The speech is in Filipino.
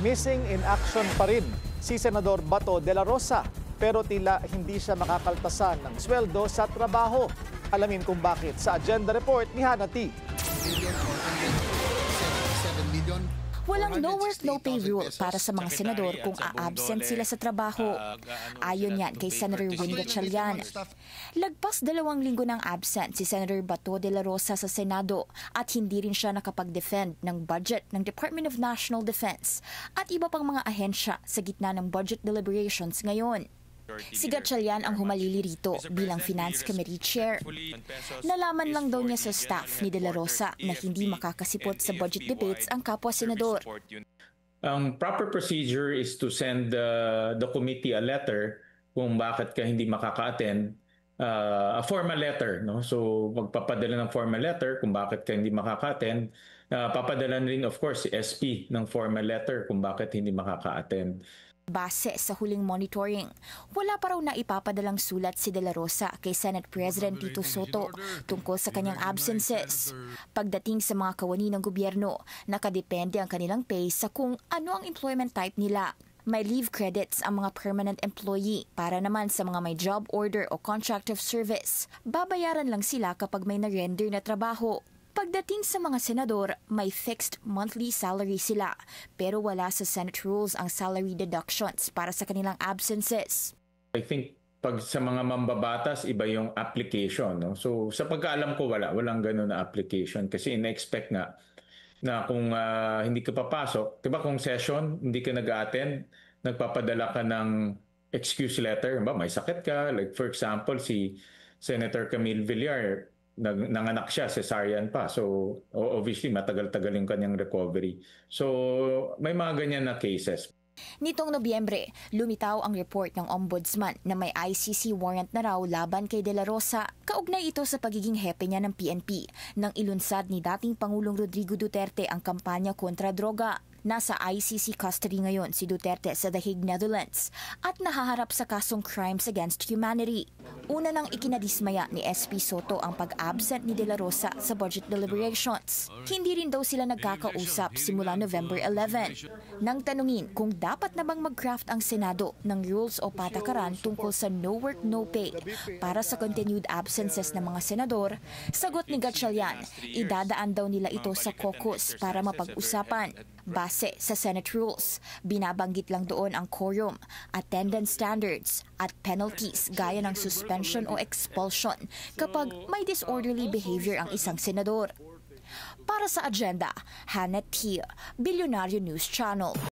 Missing in action pa rin si Senador Bato de la Rosa pero tila hindi siya makakaltasan ng sweldo sa trabaho. Alamin kung bakit sa Agenda Report ni Hannah T. Walang no work, no pay rule para sa mga senador kung a-absent sila sa trabaho. Ayon yan kay Senator Win Gatchalian. Lagpas 2 linggo ng absent si Senator Bato de la Rosa sa Senado at hindi rin siya nakapag-defend ng budget ng Department of National Defense at iba pang mga ahensya sa gitna ng budget deliberations ngayon. Si Gatchalian ang humalili rito bilang Finance Committee Chair. Nalaman lang daw niya sa staff ni De La Rosa na hindi makakasipot sa budget debates ang kapwa senador. Ang proper procedure is to send the committee a letter kung bakit ka hindi makaka-attend, a formal letter. No? So magpapadala ng formal letter kung bakit ka hindi makaka-attend. Papadala rin of course si SP ng formal letter kung bakit hindi makaka-attend. Base sa huling monitoring, wala pa raw na ipapadalang sulat si De La Rosa kay Senate President Tito Soto tungkol sa kanyang absences. Pagdating sa mga kawani ng gobyerno, nakadepende ang kanilang pay sa kung ano ang employment type nila. May leave credits ang mga permanent employee para naman sa mga may job order o contract of service. Babayaran lang sila kapag may na-render na trabaho. Pagdating sa mga senador, may fixed monthly salary sila, pero wala sa Senate rules ang salary deductions para sa kanilang absences. I think pag sa mga mambabatas, iba yung application. No? So sa pagkaalam ko, walang ganun na application kasi in-expect nga na kung hindi ka papasok, diba kung session, hindi ka nag-attend, nagpapadala ka ng excuse letter, ba may sakit ka, like for example, si Senator Camille Villar, nanganak siya, cesarean pa. So, obviously, matagal-tagal yung kanyang recovery. So, may mga ganyan na cases. Nitong Nobyembre, lumitaw ang report ng Ombudsman na may ICC warrant na raw laban kay De La Rosa. Kaugnay ito sa pagiging hepe niya ng PNP nang ilunsad ni dating Pangulong Rodrigo Duterte ang kampanya kontra droga. Nasa ICC custody ngayon si Duterte sa The Hague, Netherlands at nahaharap sa kasong crimes against humanity. Una nang ikinadismaya ni SP Soto ang pag-absent ni De La Rosa sa budget deliberations. Hindi rin daw sila nagkakausap simula November 11. Nang tanungin kung dapat na bang mag-craft ang Senado ng rules o patakaran tungkol sa no work, no pay para sa continued absences ng mga senador, sagot ni Gatchalian, idadaan daw nila ito sa caucus para mapag-usapan. Base sa Senate rules, binabanggit lang doon ang quorum, attendance standards at penalties gaya ng suspension o expulsion kapag may disorderly behavior ang isang senador. Para sa Agenda, Hannah T. Billionaire News Channel.